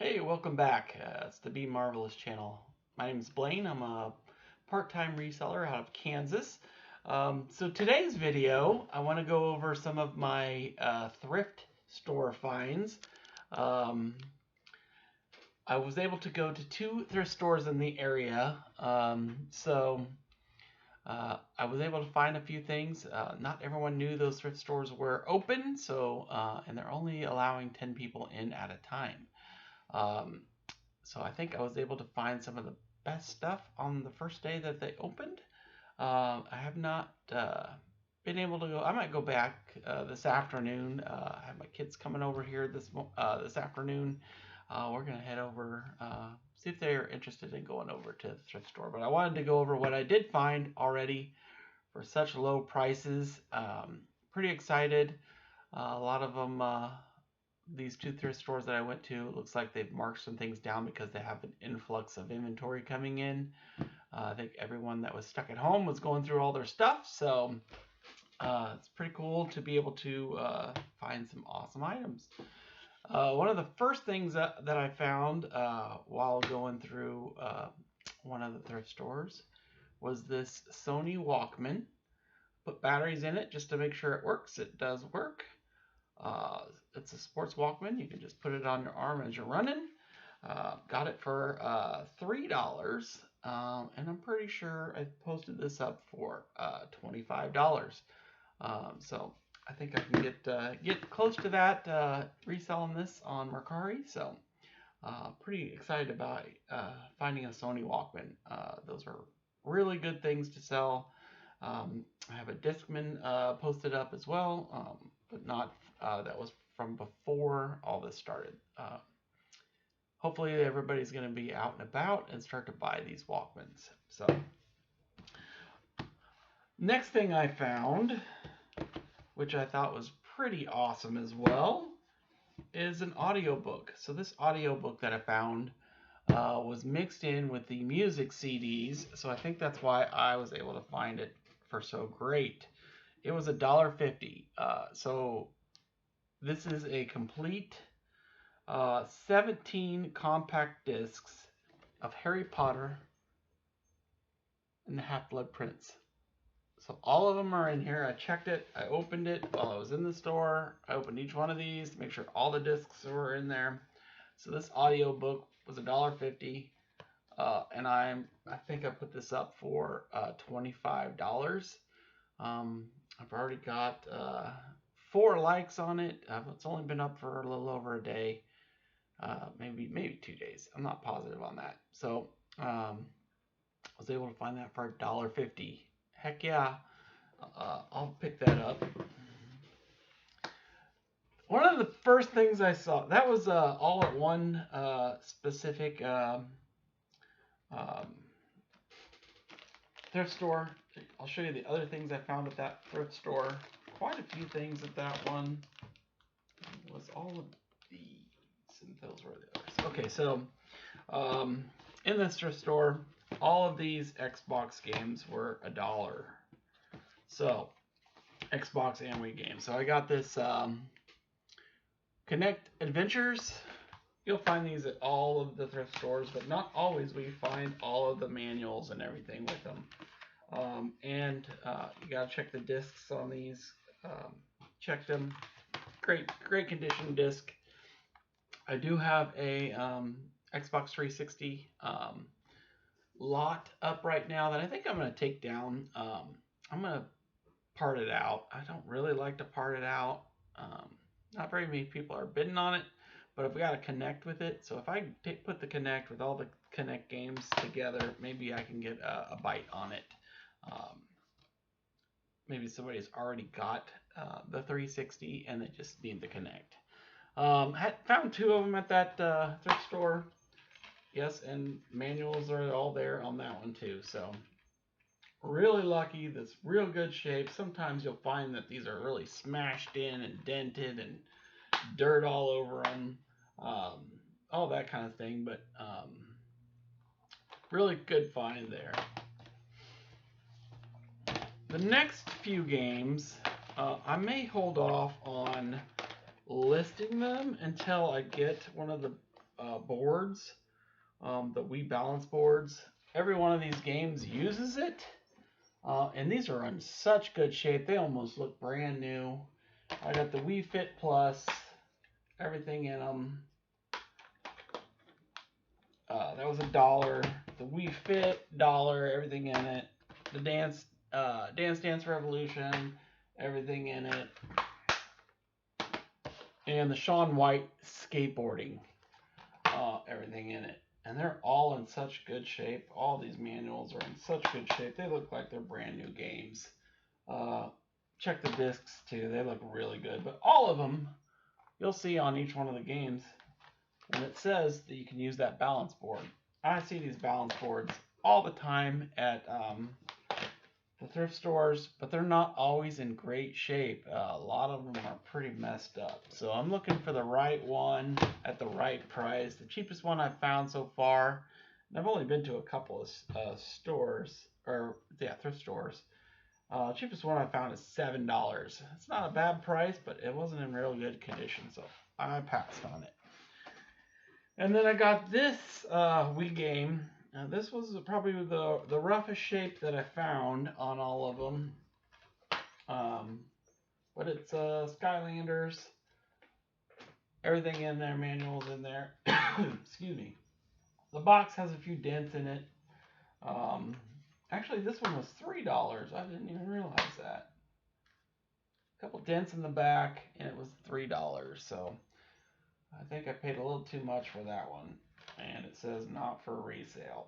Hey, welcome back. It's the Be Marvelous channel. My name is Blaine. I'm a part-time reseller out of Kansas. So today's video, I want to go over some of my thrift store finds. Um, I was able to go to two thrift stores in the area. I was able to find a few things. Not everyone knew those thrift stores were open, and they're only allowing 10 people in at a time. Um, so I think I was able to find some of the best stuff on the first day that they opened. I have not been able to go. I might go back this afternoon. I have my kids coming over here this afternoon. We're gonna head over, see if they're interested in going over to the thrift store. But I wanted to go over what I did find already for such low prices. Pretty excited. A lot of them, these two thrift stores that I went to, it looks like they've marked some things down because they have an influx of inventory coming in. I think everyone that was stuck at home was going through all their stuff, so it's pretty cool to be able to find some awesome items. One of the first things that I found while going through one of the thrift stores was this Sony Walkman. Put batteries in it just to make sure it works. It does work. Uh, it's a sports Walkman. You can just put it on your arm as you're running. Got it for $3, and I'm pretty sure I posted this up for $25. So I think I can get close to that reselling this on Mercari. So pretty excited about finding a Sony Walkman. Those are really good things to sell. I have a Discman posted up as well, but not that was from before all this started. Hopefully everybody's going to be out and about and start to buy these Walkmans. So next thing I found, which I thought was pretty awesome as well, is an audiobook. So this audiobook that I found was mixed in with the music CDs, so I think that's why I was able to find it for so great. It was $1.50. So this is a complete 17 compact discs of Harry Potter and the Half-Blood Prince. So all of them are in here. I checked it. I opened it while I was in the store. I opened each one of these to make sure all the discs were in there. So this audio book was $1.50, and I think I put this up for $25. I've already got 4 likes on it. It's only been up for a little over a day, maybe 2 days. I'm not positive on that. So I was able to find that for $1.50. Heck yeah, I'll pick that up. One of the first things I saw, that was all at one specific um, thrift store. I'll show you the other things I found at that thrift store. Quite a few things at that one. It was all of these, and those were the others. Okay, so in this thrift store, all of these Xbox games were $1. So Xbox and Wii games. So I got this Connect Adventures. You'll find these at all of the thrift stores, but not always will you find all of the manuals and everything with them. You gotta check the discs on these. Check them. Great condition disc. I do have a Xbox 360 lot up right now that I think I'm gonna take down. I'm gonna part it out. I don't really like to part it out. Not very many people are bidding on it, but I've got to connect with it. So if I put the Connect with all the Connect games together, maybe I can get a bite on it. Maybe somebody's already got the 360 and they just need the Connect. Had found 2 of them at that thrift store. Yes, and manuals are all there on that one too. So really lucky. This real good shape. Sometimes you'll find that these are really smashed in and dented and dirt all over them, all that kind of thing. But really good find there. The next few games, I may hold off on listing them until I get one of the boards, the Wii balance boards. Every one of these games uses it, and these are in such good shape. They almost look brand new. I got the Wii Fit Plus, everything in them. That was $1. The Wii Fit, $1, everything in it. The Dance Dance Revolution, everything in it. And the Shaun White skateboarding, everything in it. And they're all in such good shape. All these manuals are in such good shape. They look like they're brand new games. Check the discs too. They look really good. But all of them, you'll see on each one of the games, and it says that you can use that balance board. I see these balance boards all the time at the thrift stores, but they're not always in great shape. A lot of them are pretty messed up. So I'm looking for the right one at the right price. The cheapest one I've found so far, and I've only been to a couple of stores, or yeah, thrift stores. Cheapest one I found is $7. It's not a bad price, but it wasn't in real good condition, so I passed on it. And then I got this Wii game. This was probably the roughest shape that I found on all of them. But it's Skylanders. Everything in there, manuals in there. Excuse me. The box has a few dents in it. Actually, this one was $3. I didn't even realize that. A couple dents in the back, and it was $3. So I think I paid a little too much for that one. And it says not for resale.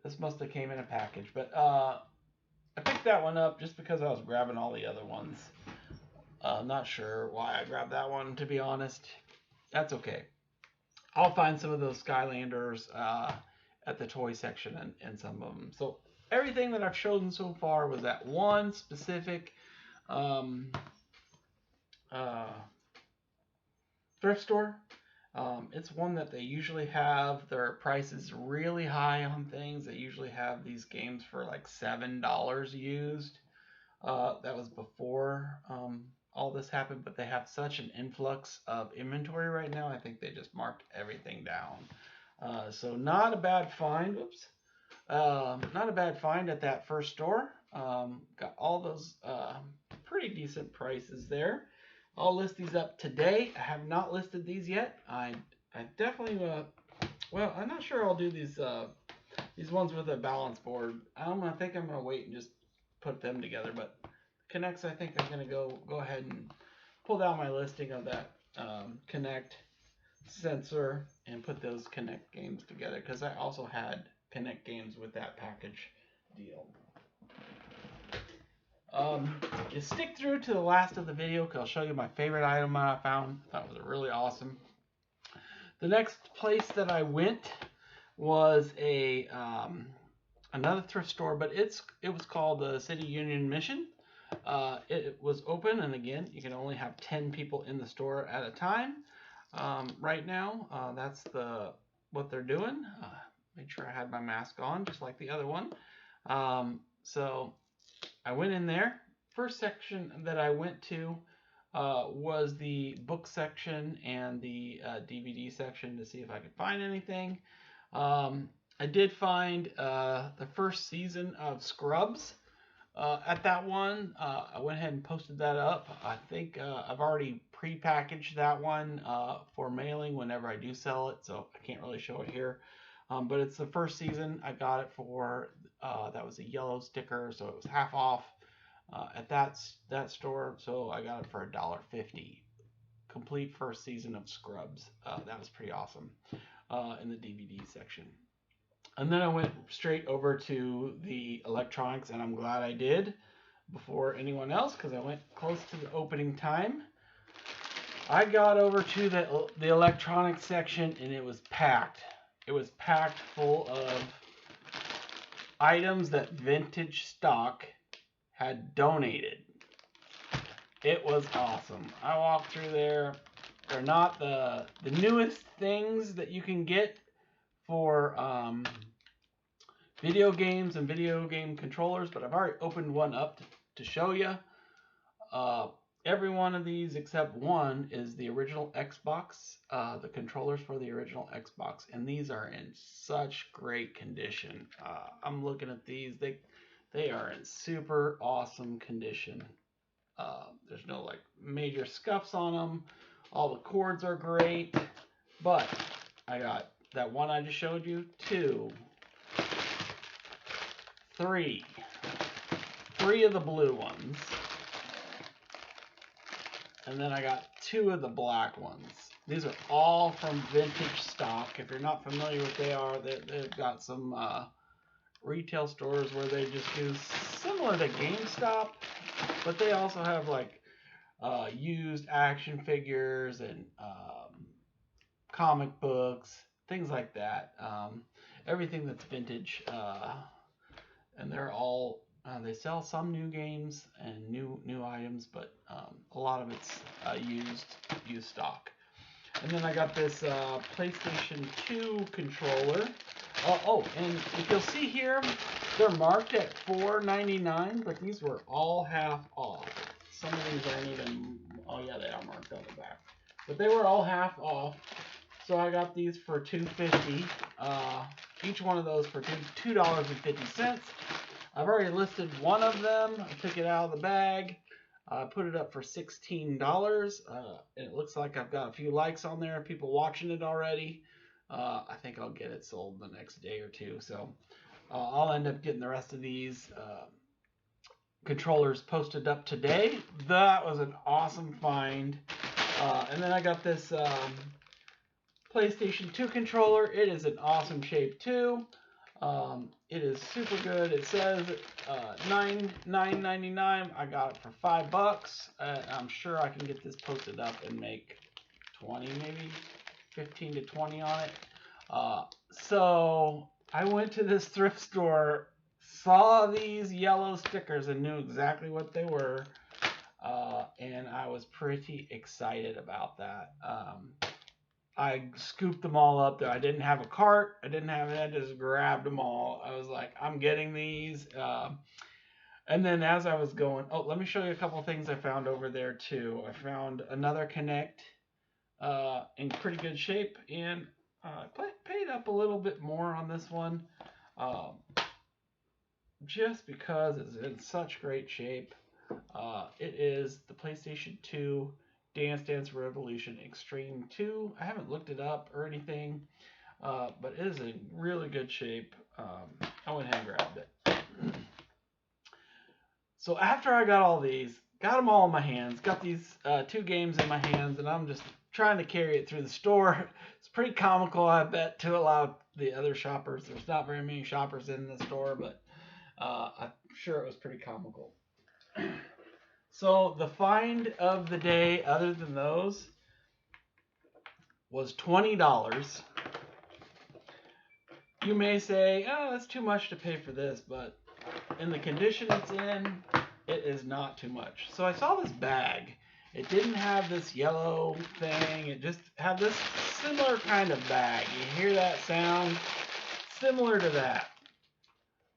This must have came in a package. But I picked that one up just because I was grabbing all the other ones. I'm not sure why I grabbed that one, to be honest. That's okay. I'll find some of those Skylanders at the toy section and some of them. So everything that I've chosen so far was at one specific thrift store. It's one that they usually have their prices really high on things. They usually have these games for like $7 used. That was before all this happened, but they have such an influx of inventory right now. I think they just marked everything down. So not a bad find. Whoops. Not a bad find at that first store. Got all those pretty decent prices there. I'll list these up today. I have not listed these yet. I definitely well, I'm not sure I'll do these ones with a balance board. I think I'm gonna wait and just put them together. But Connects, I think I'm gonna go ahead and pull down my listing of that Connect sensor and put those Connect games together, because I also had Connect games with that package deal. You stick through to the last of the video because I'll show you my favorite item I found. I thought it was really awesome. The next place that I went was a another thrift store, but it was called the City Union Mission. It was open, and again, you can only have 10 people in the store at a time. Right now, that's what they're doing. Made sure I had my mask on, just like the other one. So I went in there. First section that I went to was the book section and the DVD section to see if I could find anything. I did find the first season of Scrubs at that one. I went ahead and posted that up. I think I've already pre-packaged that one for mailing whenever I do sell it, so I can't really show it here. But it's the first season. I got it for that was a yellow sticker, so it was half off at that store. So I got it for $1.50. Complete first season of Scrubs. That was pretty awesome in the DVD section. And then I went straight over to the electronics, and I'm glad I did before anyone else, because I went close to the opening time. I got over to the electronics section, and it was packed. It was packed full of items that Vintage Stock had donated. It was awesome. I walked through there. They're not the newest things that you can get for video games and video game controllers, but I've already opened one up to show you. every one of these except one is the original Xbox, the controllers for the original Xbox, and these are in such great condition. I'm looking at these; they are in super awesome condition. There's no like major scuffs on them. All the cords are great, but I got that one I just showed you, two, three, three of the blue ones. And then I got two of the black ones. These are all from vintage stock. If you're not familiar with what they are, they've got some retail stores where they just do similar to GameStop, but they also have like used action figures and comic books, things like that. Everything that's vintage, and they're all they sell some new games and new items, but a lot of it's used stock. And then I got this PlayStation 2 controller. And if you'll see here, they're marked at $4.99, but these were all half off. Some of these aren't even. Oh yeah, they are marked on the back, but they were all half off. So I got these for $2.50. Each one of those for $2.50. I've already listed one of them. I took it out of the bag. I put it up for $16. And it looks like I've got a few likes on there. People watching it already. I think I'll get it sold the next day or two. So I'll end up getting the rest of these controllers posted up today. That was an awesome find. And then I got this PlayStation 2 controller. It is an awesome shape too. It is super good. It says $9.99. I got it for $5. I'm sure I can get this posted up and make 20, maybe 15 to 20 on it. So I went to this thrift store, saw these yellow stickers, and knew exactly what they were. And I was pretty excited about that. I scooped them all up there. I didn't have a cart. I didn't have it. I just grabbed them all. I was like, I'm getting these. And then as I was going, let me show you a couple of things I found over there too. I found another Kinect in pretty good shape, and paid up a little bit more on this one, just because it's in such great shape. It is the PlayStation 2 Dance Dance Revolution Extreme 2. I haven't looked it up or anything, but it is in really good shape. I went ahead and grabbed it. So after I got all these, got them all in my hands, got these two games in my hands, and I'm just trying to carry it through the store. It's pretty comical, I bet, to a lot of the other shoppers. There's not very many shoppers in the store, but I'm sure it was pretty comical. So the find of the day, other than those, was $20. You may say, oh, that's too much to pay for this, but in the condition it's in, it is not too much. So I saw this bag. It didn't have this yellow thing. It just had this similar kind of bag. You hear that sound? Similar to that.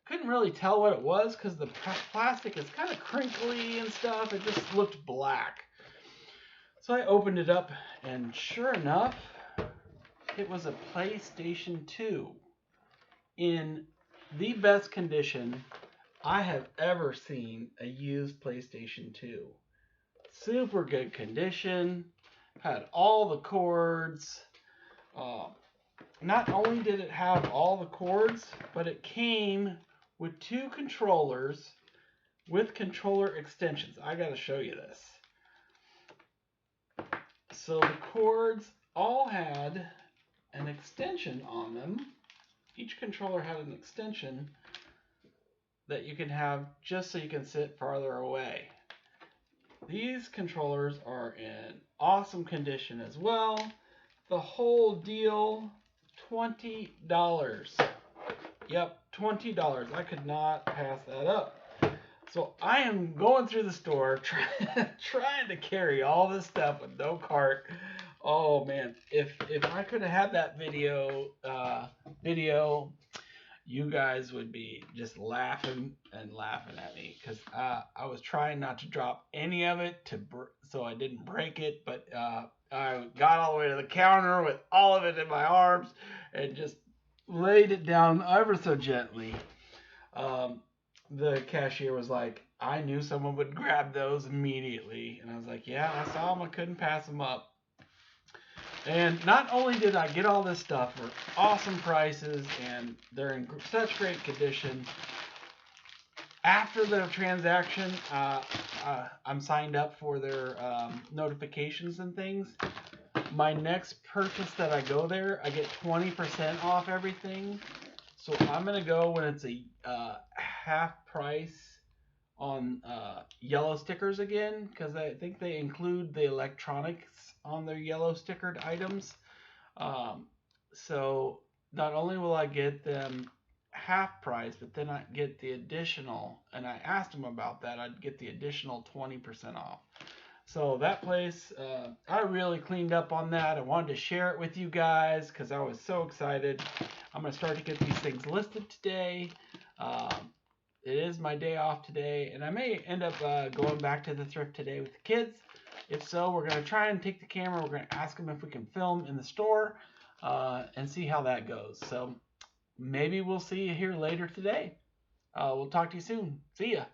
Couldn't really tell what it was because the plastic is kind of crinkly and stuff. It just looked black. So I opened it up, and sure enough, it was a PlayStation 2 in the best condition I have ever seen a used PlayStation 2. Super good condition, had all the cords. Not only did it have all the cords, but it came with two controllers with controller extensions. I gotta show you this. So the cords all had an extension on them. Each controller had an extension that you can have just so you can sit farther away. These controllers are in awesome condition as well. The whole deal, $20. Yep, $20. I could not pass that up. So I am going through the store trying to carry all this stuff with no cart. Oh man, if I could have had that video you guys would be just laughing and laughing at me because I was trying not to drop any of it so I didn't break it, but I got all the way to the counter with all of it in my arms and just laid it down ever so gently. Um, the cashier was like, I knew someone would grab those immediately. And I was like, yeah, I saw them. I couldn't pass them up. And not only did I get all this stuff for awesome prices and they're in such great condition, after the transaction, I'm signed up for their notifications and things. My next purchase that I go there, I get 20% off everything. So I'm gonna go when it's a half price on yellow stickers again because I think they include the electronics on their yellow stickered items. Um, so not only will I get them half price, but then I get the additional. And I asked them about that. I'd get the additional 20% off. So that place, I really cleaned up on that. I wanted to share it with you guys because I was so excited. I'm going to start to get these things listed today. Um, it is my day off today, and I may end up going back to the thrift today with the kids. If so, we're going to try and take the camera. We're going to ask them if we can film in the store and see how that goes. So maybe we'll see you here later today. We'll talk to you soon. See ya.